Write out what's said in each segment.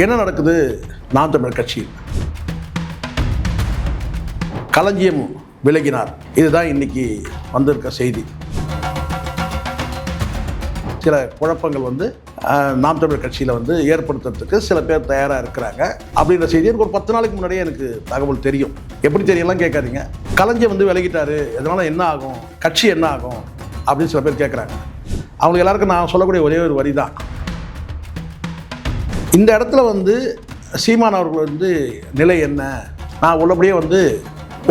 என்ன நடக்குது நாம் தமிழர் கட்சியில்? களஞ்சியம் விலகினார். இதுதான் இன்னைக்கு வந்திருக்க செய்தி. சில குழப்பங்கள் நாம் தமிழர் கட்சியில் ஏற்படுத்துறதுக்கு சில பேர் தயாராக இருக்கிறாங்க அப்படின்ற செய்தி எனக்கு ஒரு 10 நாளைக்கு முன்னாடியே எனக்கு தகவல் தெரியும். எப்படி தெரியலாம் கேட்காதீங்க. களஞ்சியம் விலகிட்டாரு, இதனால என்ன ஆகும், கட்சி என்ன ஆகும் அப்படின்னு சில பேர் கேட்குறாங்க. அவங்களுக்கு எல்லாருக்கும் நான் சொல்லக்கூடிய ஒரே ஒரு வரி தான். இந்த இடத்துல சீமான் அவர்கள் நிலை என்ன, நான் உள்ளபடியே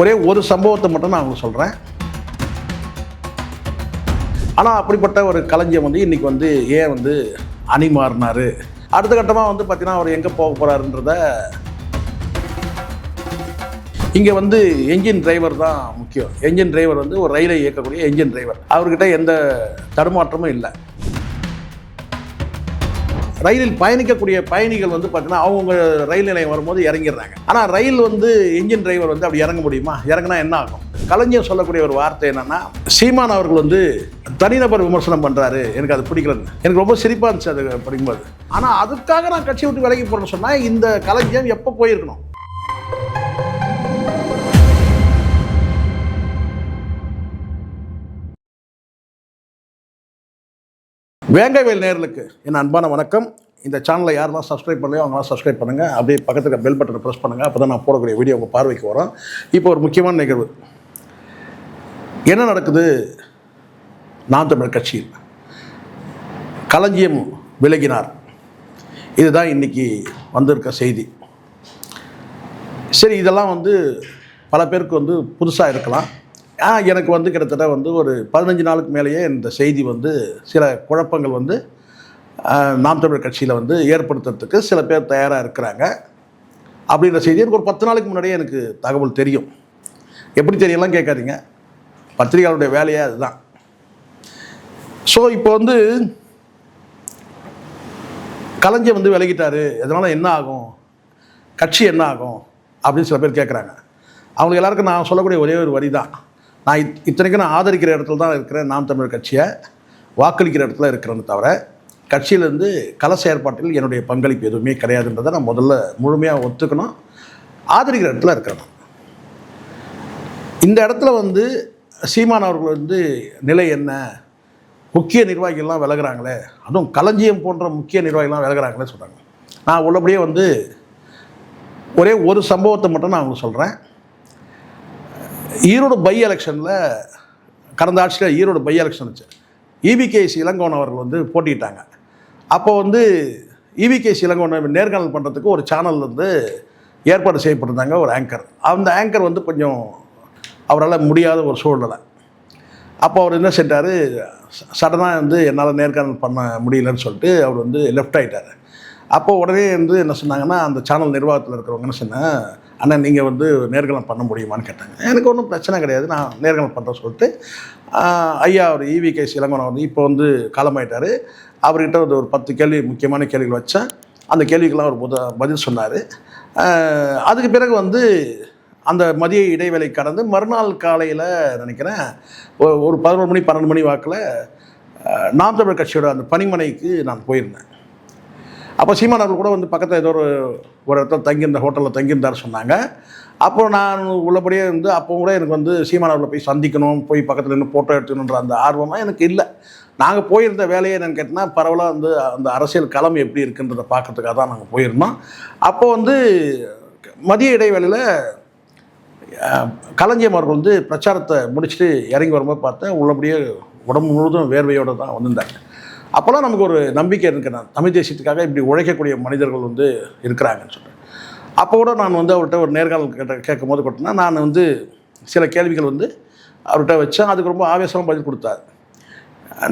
ஒரே ஒரு சம்பவத்தை மட்டும் நான் உங்களுக்கு சொல்கிறேன். ஆனால் அப்படிப்பட்ட ஒரு களஞ்சியம் இன்றைக்கி ஏன் அணி மாறினார், அடுத்த கட்டமாக பார்த்தீங்கன்னா அவர் எங்கே போக போகிறாருன்றத, இங்கே என்ஜின் டிரைவர் தான் முக்கியம். என்ஜின் டிரைவர் ஒரு ரயிலை இயக்கக்கூடிய என்ஜின் டிரைவர், அவர்கிட்ட எந்த தடுமாற்றமும் இல்லை. ரயிலில் பயணிக்கக்கூடிய பயணிகள் பார்த்தீங்கன்னா அவங்க ரயில் நிலையம் வரும்போது இறங்கிடுறாங்க. ஆனால் ரயில் என்ஜின் டிரைவர் அப்படி இறங்க முடியுமா? இறங்கினா என்ன ஆகும்? களஞ்சியம் சொல்லக்கூடிய ஒரு வார்த்தை என்னன்னா, சீமான் அவர்கள் தனிநபர் விமர்சனம் பண்ணுறாரு, எனக்கு அது பிடிக்கலன்னு. எனக்கு ரொம்ப சிரிப்பாக இருந்துச்சு அது படிக்கும்போது. ஆனால் அதுக்காக நான் கட்சி விட்டு விலகி போகிறேன்னு சொன்னால் இந்த களஞ்சியம் எப்போ போயிருக்கணும்? வேங்கைவேல் நேயர்களுக்கு என் அன்பான வணக்கம். இந்த சேனலை யாரெல்லாம் சப்ஸ்கிரைப் பண்ணலையோ அவங்களாம் சப்ஸ்கிரைப் பண்ணுங்கள். அப்படியே பக்கத்துக்கு பெல் பட்டனை ப்ரெஸ் பண்ணுங்கள். அப்போ தான் நான் போடக்கூடிய வீடியோ உங்கள் பார்வைக்கு வரும். இப்போ ஒரு முக்கியமான நிகழ்வு. என்ன நடக்குது நாம் தமிழர் கட்சியில்? களஞ்சியம் விலகினார். இதுதான் இன்றைக்கி வந்திருக்க செய்தி. சரி, இதெல்லாம் பல பேருக்கு புதுசாக இருக்கலாம். எனக்கு கிட்டத்தட்ட ஒரு 15 நாளுக்கு மேலேயே இந்த செய்தி சில குழப்பங்கள் நாம் தமிழர் கட்சியில் ஏற்படுத்துறதுக்கு சில பேர் தயாராக இருக்கிறாங்க அப்படின்ற செய்தி எனக்கு ஒரு 10 நாளுக்கு முன்னாடியே எனக்கு தகவல் தெரியும். எப்படி தெரியலாம் கேட்காதீங்க, பத்திரிகையாளருடைய வேலையே அதுதான். ஸோ இப்போ களஞ்சியம் விலகிட்டாரு, இதனால் என்ன ஆகும், கட்சி என்ன ஆகும் அப்படின்னு சில பேர் கேட்குறாங்க. அவங்களுக்கு எல்லாருக்கும் நான் சொல்லக்கூடிய ஒரே ஒரு வரி தான். நான் இத்தனைக்கும் நான் ஆதரிக்கிற இடத்துல தான் இருக்கிறேன், நாம் தமிழர் கட்சியை வாக்களிக்கிற இடத்துல இருக்கிறேன்னு தவிர கட்சியிலேருந்து கள செயற்பாட்டில் என்னுடைய பங்களிப்பு எதுவுமே கிடையாதுன்றதை நான் முதல்ல முழுமையாக ஒத்துக்கணும். ஆதரிக்கிற இடத்துல இருக்கிறேன். இந்த இடத்துல சீமான் அவர்கள் நிலை என்ன, முக்கிய நிர்வாகிகள்லாம் விலகுறாங்களே, அதுவும் களஞ்சியம் போன்ற முக்கிய நிர்வாகிகள்லாம் விலகுறாங்களே சொல்கிறாங்க. நான் உள்ளபடியே ஒரே ஒரு சம்பவத்தை மட்டும் நான் உங்களுக்கு சொல்கிறேன். ஈரோடு பை எலெக்ஷனில், கடந்த ஆட்சியில் ஈரோடு பை எலெக்ஷன் வச்சு EVKS இளங்கோவன் அவர்கள் போட்டிட்டாங்க. அப்போ EVKS இளங்கோவனை நேர்காணல் பண்ணுறதுக்கு ஒரு சேனல் ஏற்பாடு செய்யப்பட்டிருந்தாங்க, ஒரு ஆங்கர். அந்த ஆங்கர் கொஞ்சம் அவரால் முடியாத ஒரு சூழ்நிலை. அப்போ அவர் என்ன செஞ்சார், சடனாக என்னால் நேர்காணல் பண்ண முடியலன்னு சொல்லிட்டு அவர் லெஃப்ட் ஆகிட்டார். அப்போ உடனே என்ன சொன்னாங்கன்னா, அந்த சேனல் நிர்வாகத்தில் இருக்கிறவங்க என்ன சொன்னேன், அண்ணா நீங்கள் நேர்காணல் பண்ண முடியுமான்னு கேட்டாங்க. எனக்கு ஒன்றும் பிரச்சனை கிடையாது, நான் நேர்காணல் பண்ணுறேன்னு சொல்லிட்டு ஐயா அவர் EVKS இளங்கோவன் இப்போ காலமாயிட்டார். அவர்கிட்ட ஒரு 10 கேள்வி, முக்கியமான கேள்விகள் வச்சேன். அந்த கேள்விக்கெல்லாம் அவர் பதில் சொன்னார். அதுக்கு பிறகு அந்த மதிய இடைவேளை கடந்து மறுநாள் காலையில் நினைக்கிறேன் ஒரு 11 மணி 12 மணி வாக்கில் நாம் தமிழர் கட்சியோட அந்த பணிமனைக்கு நான் போயிருந்தேன். அப்போ சீமான் அவர்கள் கூட பக்கத்தில் ஏதோ ஒரு இடத்துல தங்கியிருந்த ஹோட்டலில் தங்கியிருந்தார் சொன்னாங்க. அப்போ நான் உள்ளபடியே அப்போ கூட எனக்கு சீமான் அவர்களை போய் சந்திக்கணும், போய் பக்கத்தில் நின்று ஃபோட்டோ எடுத்துக்கணுன்ற அந்த ஆர்வமாக எனக்கு இல்லை. நாங்கள் போயிருந்த வேலையை என்னென்னு கேட்டால் பரவலாக அந்த அரசியல் களம் எப்படி இருக்குன்றதை பார்க்கறதுக்காக தான் நாங்கள் போயிருந்தோம். அப்போது மதிய இடைவேளையில் களஞ்சியம் அவர்கள் பிரச்சாரத்தை முடிச்சுட்டு இறங்கி வரும்போது பார்த்தேன், உள்ளபடியே உடம்பு முழுவதும் வேர்வையோடு தான் வந்திருந்தாங்க. அப்போல்லாம் நமக்கு ஒரு நம்பிக்கை இருக்கிறேன், தமிழ் தேசியத்துக்காக இப்படி உழைக்கக்கூடிய மனிதர்கள் இருக்கிறாங்கன்னு சொல்லிட்டு. அப்போ கூட நான் அவர்கிட்ட ஒரு நேர்காணல் கேட்கும் போது கொடுத்தேன்னா, நான் சில கேள்விகள் அவர்கிட்ட வச்சேன். அதுக்கு ரொம்ப ஆவேசமாக பதில் கொடுத்தார்.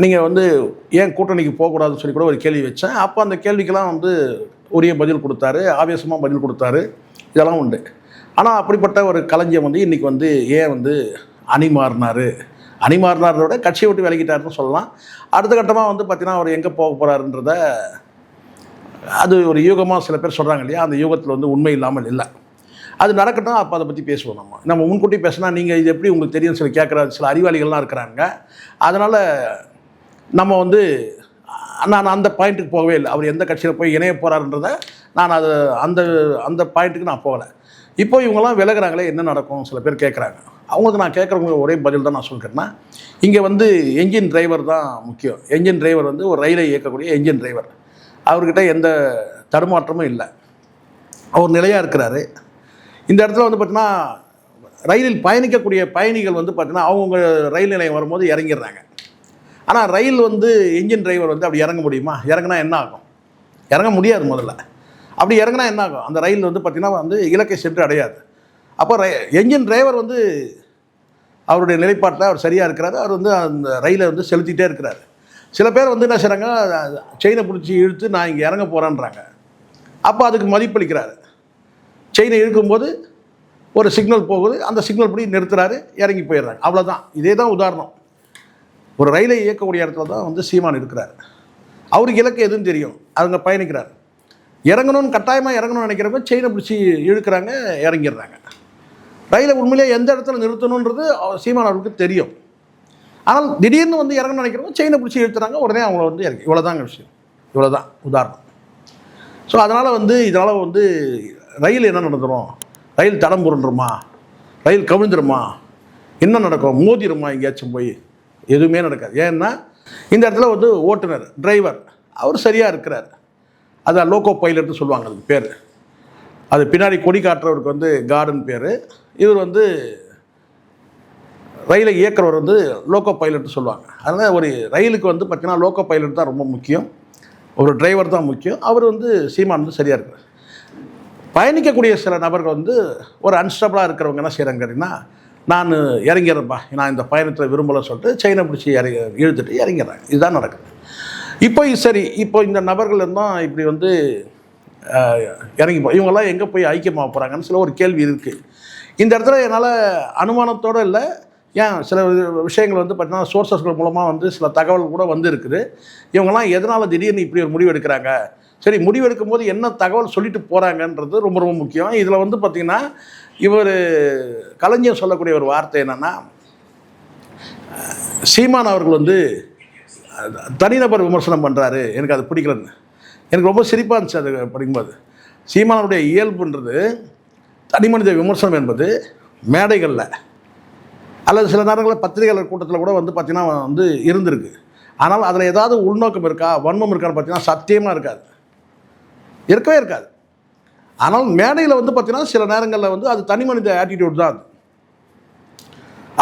நீங்கள் ஏன் கூட்டணிக்கு போகக்கூடாதுன்னு சொல்லி கூட ஒரு கேள்வி வச்சேன். அப்போ அந்த கேள்விக்கெல்லாம் உரிய பதில் கொடுத்தாரு, ஆவேசமாக பதில் கொடுத்தாரு. இதெல்லாம் உண்டு. ஆனால் அப்படிப்பட்ட ஒரு களஞ்சியம் இன்றைக்கி ஏன் அணி மாறினார் விட கட்சியை விட்டு விலகிட்டாருன்னு சொல்லலாம். அடுத்த கட்டமாக பார்த்தீங்கன்னா அவர் எங்கே போக போகிறாருன்றத, அது ஒரு யூகமாக சில பேர் சொல்கிறாங்க இல்லையா, அந்த யூகத்தில் உண்மை இல்லாமல் இல்லை. அது நடக்கட்டும், அப்போ அதை பற்றி பேசுவோம். நம்ம முன்கூட்டி பேசினா நீங்கள் இது எப்படி உங்களுக்கு தெரியும்னு சொல்லி கேட்குற சில அறிவாளிகள்லாம் இருக்கிறாங்க. அதனால் நம்ம நான் அந்த பாயிண்ட்டுக்கு போகவே இல்லை. அவர் எந்த கட்சியில் போய் இணைய போகிறாருன்றதை நான் அது அந்த அந்த பாயிண்ட்டுக்கு நான் போகலை. இப்போ இவங்கெல்லாம் விலகுறாங்களே, என்ன நடக்கும் சில பேர் கேட்குறாங்க. அவங்களுக்கு நான் கேட்குறவங்க ஒரே பதில் தான் நான் சொல்கிறேன்னா, இங்கே வந்து என்ஜின் டிரைவர் தான் முக்கியம். என்ஜின் டிரைவர் வந்து ஒரு ரயிலை இயக்கக்கூடிய என்ஜின் டிரைவர். அவர்கிட்ட எந்த தடுமாற்றமும் இல்லை, அவர் நிலையாக இருக்கிறாரு. இந்த இடத்துல வந்து பார்த்தீங்கன்னா ரயிலில் பயணிக்கக்கூடிய பயணிகள் வந்து பார்த்தீங்கன்னா அவங்கவுங்க ரயில் நிலையம் வரும்போது இறங்கிடுறாங்க. ஆனால் ரயில் வந்து என்ஜின் டிரைவர் வந்து அப்படி இறங்க முடியுமா? இறங்கினா என்ன ஆகும்? இறங்க முடியாது. முதல்ல அப்படி இறங்கினா என்ன ஆகும்? அந்த ரயில் வந்து பார்த்திங்கன்னா வந்து இலக்கை சென்று அடையாது. அப்போ என்ஜின் டிரைவர் வந்து அவருடைய நிலைப்பாட்டில் அவர் சரியாக இருக்கிறாரு. அவர் வந்து அந்த ரயிலை வந்து செலுத்திகிட்டே இருக்கிறாரு. சில பேர் வந்து என்ன செய்கிறாங்க, செயினை பிடிச்சி இழுத்து நான் இங்கே இறங்க போகிறேன்றாங்க. அப்போ அதுக்கு மதிப்பளிக்கிறாரு. செயினை இழுக்கும்போது ஒரு சிக்னல் போகுது, அந்த சிக்னல் படி நிறுத்துறாரு, இறங்கி போயிடுறாங்க. அவ்வளோதான். இதே தான் உதாரணம். ஒரு ரயிலை இயக்கக்கூடிய இடத்துல தான் வந்து சீமான் இருக்கிறார். அவருக்கு இலக்கு எதுவும் தெரியும், அவங்க பயணிக்கிறார். இறங்கணும்னு கட்டாயமாக இறங்கணும்னு நினைக்கிறவங்க செயினை பிடிச்சி இழுக்கிறாங்க, இறங்கிடுறாங்க. ரயிலை உண்மையிலேயே எந்த இடத்துல நிறுத்தணுன்றது சீமான் அவருக்கு தெரியும். ஆனால் திடீர்னு வந்து இறங்கணும்னு நினைக்கிறவங்க செயினை பிடிச்சி இழுத்துறாங்க, உடனே அவங்கள வந்து இறங்கி. இவ்வளோதாங்க விஷயம், இவ்வளோதான் உதாரணம். ஸோ அதனால் வந்து இதனால் வந்து ரயில் என்ன நடந்துடும், ரயில் தடம் புரண்டுருமா, ரயில் கவிழ்ந்துருமா, என்ன நடக்கும், மோதிருமா எங்கேயாச்சும் போய்? எதுவுமே நடக்காது. ஏன்னா இந்த இடத்துல வந்து ஓட்டுநர் டிரைவர் அவர் சரியாக இருக்கிறார். அது லோக்கோ பைலட்னு சொல்லுவாங்க, அதுக்கு பேர். அது பின்னாடி கொடி காட்டுறவருக்கு வந்து கார்டன் பேர். இவர் வந்து ரயிலை இயக்குறவர் வந்து லோக்கோ பைலட்னு சொல்லுவாங்க. அதனால் ஒரு ரயிலுக்கு வந்து பார்த்திங்கன்னா லோக்கோ பைலட் தான் ரொம்ப முக்கியம், ஒரு டிரைவர் தான் முக்கியம். அவர் வந்து சீமான் வந்து சரியாக இருக்கிறார். பயணிக்கக்கூடிய சில நபர்கள் வந்து ஒரு அன்ஸ்டபிளாக இருக்கிறவங்க என்ன செய்கிறாங்க கேட்டிங்கன்னா, நான் இறங்கிறேன்ப்பா, நான் இந்த பயணத்தில் விரும்பலைன்னு சொல்லிட்டு செயினை பிடிச்சி இழுத்துட்டு இறங்கிறாங்க. இதுதான் நடக்குது. இப்போ சரி, இப்போ இந்த நபர்கள் இருந்தால் இப்படி வந்து இறங்கி இவங்கெல்லாம் எங்கே போய் ஐக்கியமாக போகிறாங்கன்னு சில ஒரு கேள்வி இருக்குது. இந்த இடத்துல என்னால் அனுமானத்தோடு இல்லை, ஏன் சில விஷயங்கள் வந்து பார்த்தீங்கன்னா சோர்சஸ்கள் மூலமாக வந்து சில தகவல் கூட வந்து இருக்குது. இவங்கெல்லாம் எதனால் திடீர்னு இப்படி ஒரு முடிவு எடுக்கிறாங்க, சரி முடிவு எடுக்கும் போது என்ன தகவல் சொல்லிட்டு போகிறாங்கன்றது ரொம்ப ரொம்ப முக்கியம். இதில் வந்து பார்த்திங்கன்னா இவர் கலைஞர் சொல்லக்கூடிய ஒரு வார்த்தை என்னென்னா, சீமான் அவர்கள் வந்து தனிநபர் விமர்சனம் பண்ணுறாரு, எனக்கு அது பிடிக்கலன்னு. எனக்கு ரொம்ப சிரிப்பாக இருந்துச்சு அது படிக்கும்போது. சீமானுடைய இயல்புன்றது தனி மனித விமர்சனம் என்பது மேடைகளில் அல்லது சில நேரங்களில் பத்திரிகையாளர் கூட்டத்தில் கூட வந்து பார்த்திங்கன்னா வந்து இருந்திருக்கு. ஆனால் அதில் ஏதாவது உள்நோக்கம் இருக்கா, வன்மம் இருக்கான்னு பார்த்தீங்கன்னா சத்தியமாக இருக்காது, இருக்கவே இருக்காது. ஆனால் மேடையில் வந்து பார்த்திங்கன்னா சில நேரங்களில் வந்து அது தனி மனித ஆட்டிடியூட் தான்.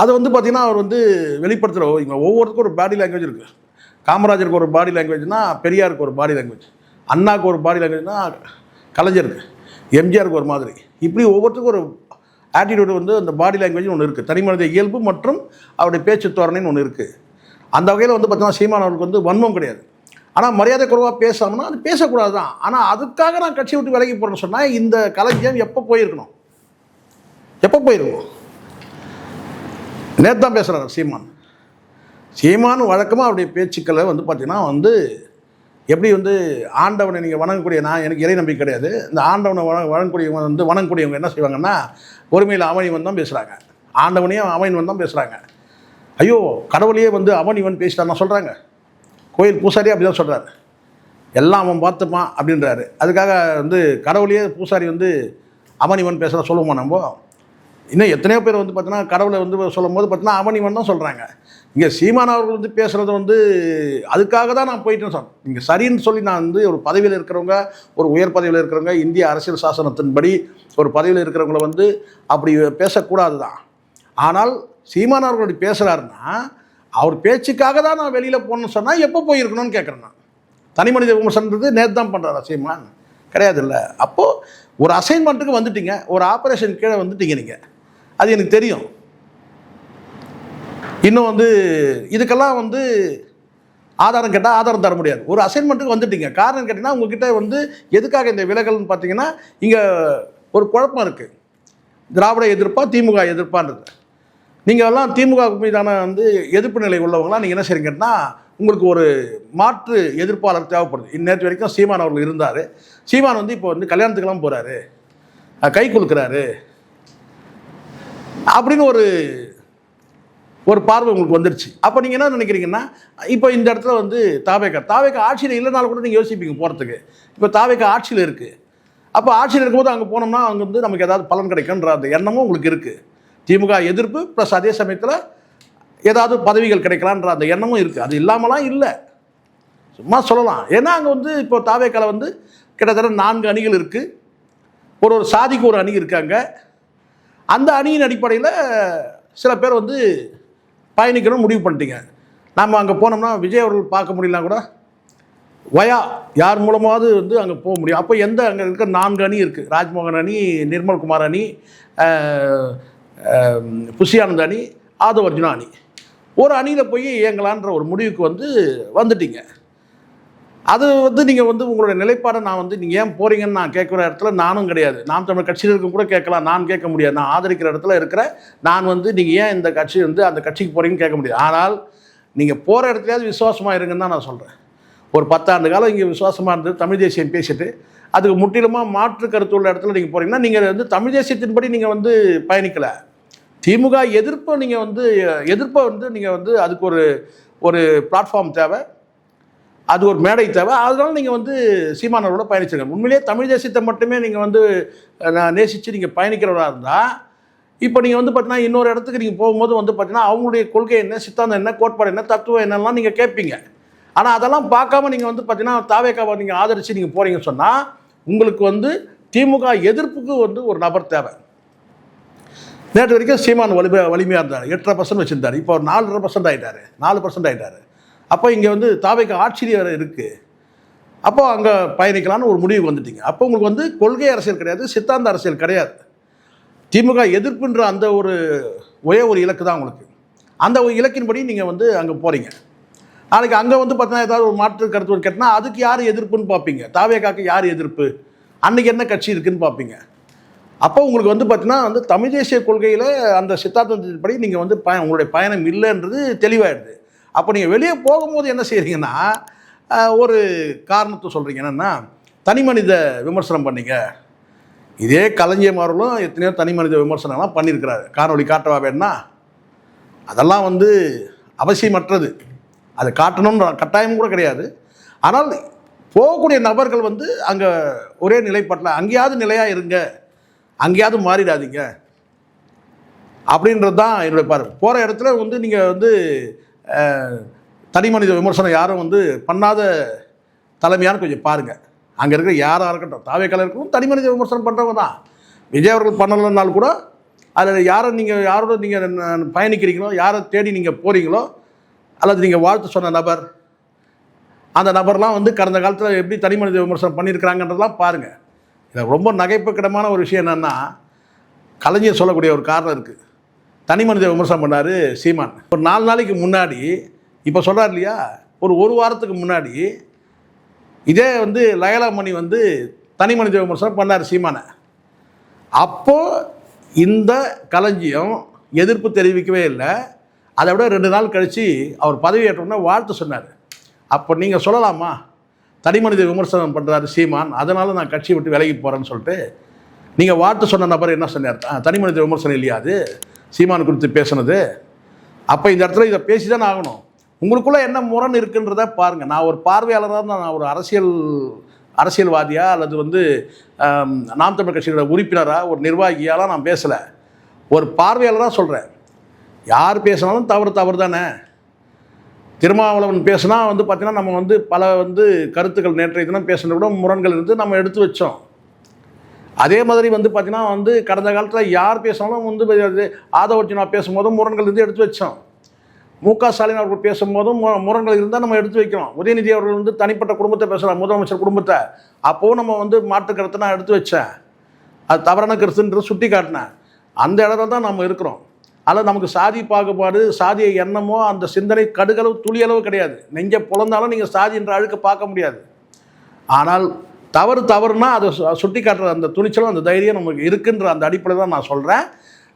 அது வந்து பார்த்திங்கன்னா அவர் வந்து வெளிப்படுத்துகிற இங்கே ஒவ்வொருத்தருக்கும் ஒரு பாடி லாங்குவேஜ் இருக்குது. காமராஜருக்கு ஒரு பாடி லாங்குவேஜ்னா பெரியாருக்கு ஒரு பாடி லாங்குவேஜ், அண்ணாவுக்கு ஒரு பாடி லாங்குவேஜ்னா கலைஞருக்கு, எம்ஜிஆருக்கு ஒரு மாதிரி, இப்படி ஒவ்வொருத்தருக்கும் ஒரு ஆட்டிடியூடு வந்து அந்த பாடி லாங்குவேஜ் ஒன்று இருக்குது. தனி மனித இயல்பு மற்றும் அவருடைய பேச்சு தோரணைன்னு ஒன்று இருக்குது. அந்த வகையில் வந்து பார்த்தீங்கன்னா சீமான் அவருக்கு வந்து வன்மம் கிடையாது. ஆனால் மரியாதை குறைவாக பேசாமன்னா அது பேசக்கூடாது தான். ஆனால் அதுக்காக நான் கட்சி விட்டு விலகி போகிறேன்னு சொன்னால் இந்த கலைஞர் எப்போ போயிருக்கணும், எப்போ போயிருக்கணும்? நேற்று தான் பேசுகிறார் சீமான். சீமான் வழக்கமாக அவருடைய பேச்சுக்களை வந்து பார்த்திங்கன்னா வந்து எப்படி வந்து ஆண்டவனை நீங்கள் வணங்கக்கூடிய, நான் எனக்கு இறை நம்பிக்கை கிடையாது, இந்த ஆண்டவனை வணங்கக்கூடியவங்க வந்து வணங்கக்கூடியவங்க என்ன செய்வாங்கன்னா ஒருமையில் அவன் இவன் தான் பேசுகிறாங்க, ஆண்டவனையும் அவன் இவன் தான் பேசுகிறாங்க. ஐயோ கடவுளையே வந்து அவன் இவன் பேசிட்டான்னு சொல்கிறாங்க. கோயில் பூசாரி அப்படி தான் சொல்கிறாரு, எல்லாம் அவன் பார்த்துப்பான் அப்படின்றாரு. அதுக்காக வந்து கடவுளையே பூசாரி வந்து அவன் இவன் பேசுகிறா சொல்லுவோமா? நம்ம இன்னும் எத்தனையோ பேர் வந்து பார்த்தீங்கன்னா கடவுளை வந்து சொல்லும் போது பார்த்தீங்கன்னா அவன் இவன் தான் சொல்கிறாங்க. இங்கே சீமான் அவர்கள் வந்து பேசுகிறது வந்து அதுக்காக தான் நான் போயிட்டேன்னு சொன்னேன். இங்கே சரின்னு சொல்லி நான் வந்து ஒரு பதவியில் இருக்கிறவங்க, ஒரு உயர் பதவியில் இருக்கிறவங்க, இந்திய அரசியல் சாசனத்தின்படி ஒரு பதவியில் இருக்கிறவங்கள வந்து அப்படி பேசக்கூடாது தான். ஆனால் சீமான் அவர்கள் அப்படி பேசுகிறாருன்னா அவர் பேச்சுக்காக தான் நான் வெளியில் போகணுன்னு சொன்னால் எப்போ போயிருக்கணும்னு கேட்குறேன் நான். தனி மனித விமர்சனன்றது நேற்று தான் பண்ணுறாரா சீமான்? கிடையாது இல்லை. அப்போது ஒரு அசைன்மெண்ட்டுக்கு வந்துட்டீங்க, ஒரு ஆப்ரேஷன் கீழே வந்துட்டீங்க நீங்கள், அது எனக்கு தெரியும். இன்னும் வந்து இதுக்கெல்லாம் வந்து ஆதாரம் கேட்டால் ஆதாரம் தர முடியாது. ஒரு அசைன்மெண்ட்டுக்கு வந்துட்டீங்க. காரணம் கேட்டிங்கன்னா உங்ககிட்ட வந்து எதுக்காக இந்த விலகல்னு பார்த்தீங்கன்னா இங்கே ஒரு குழப்பம் இருக்குது. திராவிட எதிர்ப்பா திமுக எதிர்ப்பான்றது. நீங்கள் எல்லாம் திமுக மீதான வந்து எதிர்ப்பு நிலை உள்ளவங்களாம் நீங்கள் என்ன செய்றீங்கன்னா உங்களுக்கு ஒரு மாற்று எதிர்ப்பாளர் தேவைப்படுது. நேற்று வரைக்கும் சீமான் அவர்கள் இருந்தார். சீமான் வந்து இப்போ வந்து கல்யாணத்துக்கெல்லாம் போகிறாரு, கை கொடுக்குறாரு அப்படின்னு ஒரு பார்வை உங்களுக்கு வந்துருச்சு. அப்போ நீங்கள் என்ன நினைக்கிறீங்கன்னா இப்போ இந்த இடத்துல வந்து தாவேக்கா ஆட்சியில் இல்லைனாலும் கூட நீங்கள் யோசிப்பீங்க போகிறதுக்கு. இப்போ தாவேக்கா ஆட்சியில் இருக்குது, அப்போ ஆட்சியில் இருக்கும்போது அங்கே போனோம்னா அங்கே வந்து நமக்கு ஏதாவது பலன் கிடைக்குன்ற அந்த எண்ணமும் உங்களுக்கு இருக்குது. திமுக எதிர்ப்பு ப்ளஸ் அதே சமயத்தில் ஏதாவது பதவிகள் கிடைக்கலான்ற அந்த எண்ணமும் இருக்குது. அது இல்லாமலாம் இல்லை, சும்மா சொல்லலாம். ஏன்னா அங்கே வந்து இப்போ தாவேக்கால வந்து கிட்டத்தட்ட 4 அணிகள் இருக்குது. ஒரு சாதிக்கு ஒரு அணி இருக்காங்க. அந்த அணியின் அடிப்படையில் சில பேர் வந்து பயணிக்கணும்னு முடிவு பண்ணிட்டீங்க. நம்ம அங்கே போனோம்னா விஜய் அவர்கள் பார்க்க முடியலனா கூட வயா யார் மூலமாவது வந்து அங்கே போக முடியும். அப்போ அங்கே இருக்க 4 அணி இருக்குது. ராஜ்மோகன் அணி, நிர்மல்குமார் அணி, புஷியானந்த் அணி, ஆதவ் அர்ஜுனா அணி. ஒரு அணியில் போய் இயங்கலான்ற ஒரு முடிவுக்கு வந்துட்டீங்க. அது வந்து நீங்கள் வந்து உங்களுடைய நிலைப்பாடை நான் வந்து நீங்கள் ஏன் போகிறீங்கன்னு நான் கேட்குற இடத்துல நானும் கிடையாது. நாம் தமிழ் கட்சியில் இருக்க கூட கேட்கலாம், நான் கேட்க முடியாது. நான் ஆதரிக்கிற இடத்துல இருக்கிற நான் வந்து நீங்கள் ஏன் இந்த கட்சி வந்து அந்த கட்சிக்கு போகிறீங்கன்னு கேட்க முடியாது. ஆனால் நீங்கள் போகிற இடத்துலையாவது விசுவாசமாக இருங்கன்னு தான் நான் சொல்கிறேன். ஒரு 10 ஆண்டு காலம் இங்கே விசுவாசமாக இருந்து தமிழ் தேசியம் பேசிட்டு அதுக்கு முற்றிலுமாக மாற்று கருத்து உள்ள இடத்துல நீங்கள் போகிறீங்கன்னா நீங்கள் வந்து தமிழ் தேசியத்தின்படி நீங்கள் வந்து பயணிக்கலை. திமுக எதிர்ப்பை நீங்கள் வந்து நீங்கள் வந்து அதுக்கு ஒரு பிளாட்ஃபார்ம் தேவை, அது ஒரு மேடை தேவை. அதனால நீங்கள் வந்து சீமானவரோட பயணிச்சிருங்க. உண்மையிலேயே தமிழ் தேசியத்தை மட்டுமே நீங்கள் வந்து நேசித்து நீங்கள் பயணிக்கிறவராக இருந்தால் இப்போ நீங்கள் வந்து பார்த்தீங்கன்னா இன்னொரு இடத்துக்கு நீங்கள் போகும்போது வந்து பார்த்தீங்கன்னா அவங்களுடைய கொள்கை என்ன, சித்தாந்தம் என்ன, கோட்பாடு என்ன, தத்துவம் என்னெல்லாம் நீங்கள் கேட்பீங்க. ஆனால் அதெல்லாம் பார்க்காம நீங்கள் வந்து பார்த்தீங்கன்னா தாவேக்காவை நீங்கள் ஆதரித்து நீங்கள் போகிறீங்கன்னு சொன்னால் உங்களுக்கு வந்து திமுக எதிர்ப்புக்கு வந்து ஒரு நபர் தேவை. நேற்று வரைக்கும் சீமான் வலிமையாக இருந்தார், 8.5% வச்சுருந்தார். இப்போ ஒரு 4.5% ஆகிட்டார், 4% ஆகிட்டார். அப்போ இங்கே வந்து தாவேக்கா ஆட்சியில் வேறு இருக்குது. அப்போ அங்கே பயணிக்கலான்னு ஒரு முடிவுக்கு வந்துட்டீங்க. அப்போ உங்களுக்கு வந்து கொள்கை அரசியல் கிடையாது, சித்தாந்த அரசியல் கிடையாது. திமுக எதிர்ப்புன்ற அந்த ஒரே ஒரு இலக்கு தான் உங்களுக்கு. அந்த ஒரு இலக்கின்படி நீங்கள் வந்து அங்கே போகிறீங்க. நாளைக்கு அங்கே வந்து பார்த்தீங்கன்னா ஏதாவது ஒரு மாற்று கருத்து கேட்டால் அதுக்கு யார் எதிர்ப்புன்னு பார்ப்பீங்க. தாவேக்காக்கு யார் எதிர்ப்பு, அன்றைக்கி என்ன கட்சி இருக்குதுன்னு பார்ப்பீங்க. அப்போ உங்களுக்கு வந்து பார்த்தீங்கன்னா வந்து தமிழ் தேசிய கொள்கையில் அந்த சித்தாந்தத்தின்படி நீங்கள் வந்து உங்களுடைய பயணம் இல்லைன்றது தெளிவாயிடுது. அப்போ நீங்கள் வெளியே போகும்போது என்ன செய்கிறீங்கன்னா ஒரு காரணத்தை சொல்கிறீங்க. என்னென்னா தனி மனித விமர்சனம் பண்ணீங்க. இதே கலைஞர் அவர்களும் எத்தனையோ தனி மனித விமர்சனம்லாம் பண்ணியிருக்கிறாரு. காணொலி காட்டவா வேணும்னா அதெல்லாம் வந்து அவசியமற்றது, அதை காட்டணும்னு கட்டாயம் கூட கிடையாது. ஆனால் போகக்கூடிய நபர்கள் வந்து அங்கே ஒரே நிலைப்பாட்டில் அங்கேயாவது நிலையாக இருங்க, அங்கேயாவது மாறிடாதீங்க அப்படின்றது தான் என்னுடைய பார்வை. போகிற இடத்துல வந்து நீங்கள் வந்து தனி மனித விமர்சனம் யாரும் வந்து பண்ணாத தலைமையானு கொஞ்சம் பாருங்கள். அங்கே இருக்கிற யாராக இருக்கட்டும், தாவேக்கால இருக்கட்டும், தனி மனித விமர்சனம் பண்ணுறவங்க தான். விஜய் அவர்கள் பண்ணலைன்னாலும் கூட அதில் யாரோட நீங்கள் பயணிக்கிறீங்களோ, யாரை தேடி நீங்கள் போகிறீங்களோ, அல்லது நீங்கள் வாழ்த்து சொன்ன நபர், அந்த நபர்லாம் வந்து கடந்த காலத்தில் எப்படி தனி மனித விமர்சனம் பண்ணியிருக்கிறாங்கன்றதெல்லாம் பாருங்கள். இதில் ரொம்ப நகைப்புக்கிடமான ஒரு விஷயம் என்னென்னா, கலைஞர் சொல்லக்கூடிய ஒரு காரணம் இருக்குது. தனி மனித விமர்சனம் பண்ணார் சீமான். ஒரு 4 நாளைக்கு முன்னாடி, இப்போ சொல்கிறார் இல்லையா, ஒரு வாரத்துக்கு முன்னாடி இதே வந்து லயலாமணி வந்து தனி மனித விமர்சனம் பண்ணார் சீமானை. அப்போது இந்த களஞ்சியம் எதிர்ப்பு தெரிவிக்கவே இல்லை. அதை விட 2 நாள் கழித்து அவர் பதவியேற்றோன்னா வாழ்த்து சொன்னார். அப்போ நீங்கள் சொல்லலாமா தனி மனித விமர்சனம் பண்ணுறாரு சீமான், அதனால் நான் கட்சி விட்டு விலகி போகிறேன்னு சொல்லிட்டு? நீங்கள் வாழ்த்து சொன்ன நபர் என்ன சொன்னார்? தனி மனித விமர்சனம் இல்லையா அது சீமான் குறித்து பேசுனது? அப்போ இந்த இடத்துல இதை பேசி தானே ஆகணும். உங்களுக்குள்ளே என்ன முரண் இருக்குன்றத பாருங்கள். நான் ஒரு பார்வையாளராக தான், நான் ஒரு அரசியல்வாதியாக அல்லது வந்து நாம் தமிழ் கட்சியோட உறுப்பினராக ஒரு நிர்வாகியாலாம் நான் பேசலை, ஒரு பார்வையாளராக சொல்கிறேன். யார் பேசினாலும் தவறு தானே. திருமாவளவன் பேசினா வந்து பார்த்திங்கன்னா நம்ம வந்து பல வந்து கருத்துக்கள் நேற்றைய தினம் பேசுனதை விட முரண்கள் இருந்து நம்ம எடுத்து வச்சோம். அதே மாதிரி வந்து பார்த்திங்கன்னா வந்து கடந்த காலத்தில் யார் பேசினாலும் வந்து ஆதவ அர்ஜுனா பேசும்போதும் முரண்கள் இருந்து எடுத்து வச்சோம். மு.க. ஸ்டாலின் அவர்கள் பேசும்போதும் முரண்கள் இருந்தால் நம்ம எடுத்து வைக்கிறோம். உதயநிதி அவர்கள் வந்து தனிப்பட்ட குடும்பத்தை பேசுகிறார், முதலமைச்சர் குடும்பத்தை, அப்போது நம்ம வந்து மாற்று கருத்தை நான் எடுத்து வச்சேன். அது தவறான கருத்துன்றது சுட்டி காட்டினேன். அந்த இடத்துல தான் நம்ம இருக்கிறோம். அதில் நமக்கு சாதி பாகுபாடு, சாதிய எண்ணமோ அந்த சிந்தனை கடுகளவு துளியளவு கிடையாது. நெஞ்ச புலந்தாலும் நீங்கள் சாதி என்ற அழுக்க பார்க்க முடியாது. ஆனால் தவறுனா அதை சுட்டி காட்டுற அந்த துணிச்சலும் அந்த தைரியம் நமக்கு இருக்குன்ற அந்த அடிப்படையில் தான் நான் சொல்கிறேன்.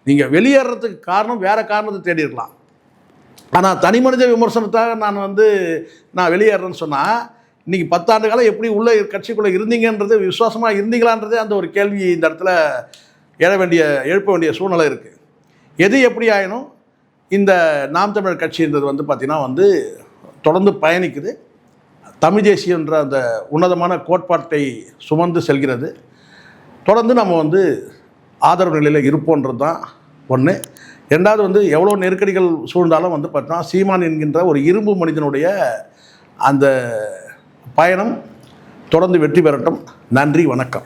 நீங்கள் வெளியேறதுக்கு காரணம் வேறு காரணத்தை தேடி இருக்கலாம். ஆனால் தனி மனித விமர்சனத்தாக நான் வெளியேறேன்னு சொன்னால், இன்றைக்கி 10 ஆண்டு காலம் எப்படி உள்ள கட்சிக்குள்ளே இருந்தீங்கன்றது, விசுவாசமாக இருந்தீங்களான்றதே அந்த ஒரு கேள்வி இந்த இடத்துல எழுப்ப வேண்டிய சூழ்நிலை இருக்குது. எது எப்படி ஆயினும் இந்த நாம் தமிழர் கட்சின்றது வந்து பார்த்திங்கன்னா தொடர்ந்து பயணிக்குது. தமிழ் தேசியன்ற அந்த உன்னதமான கோட்பாட்டை சுமந்து செல்கிறது. தொடர்ந்து நம்ம வந்து ஆதரவு நிலையில் இருப்போன்றது தான் ஒன்று. ரெண்டாவது வந்து எவ்வளோ நெருக்கடிகள் சூழ்ந்தாலும் வந்து பார்த்தோன்னா சீமான் என்கின்ற ஒரு இரும்பு மனிதனுடைய அந்த பயணம் தொடர்ந்து வெற்றி பெறட்டும். நன்றி, வணக்கம்.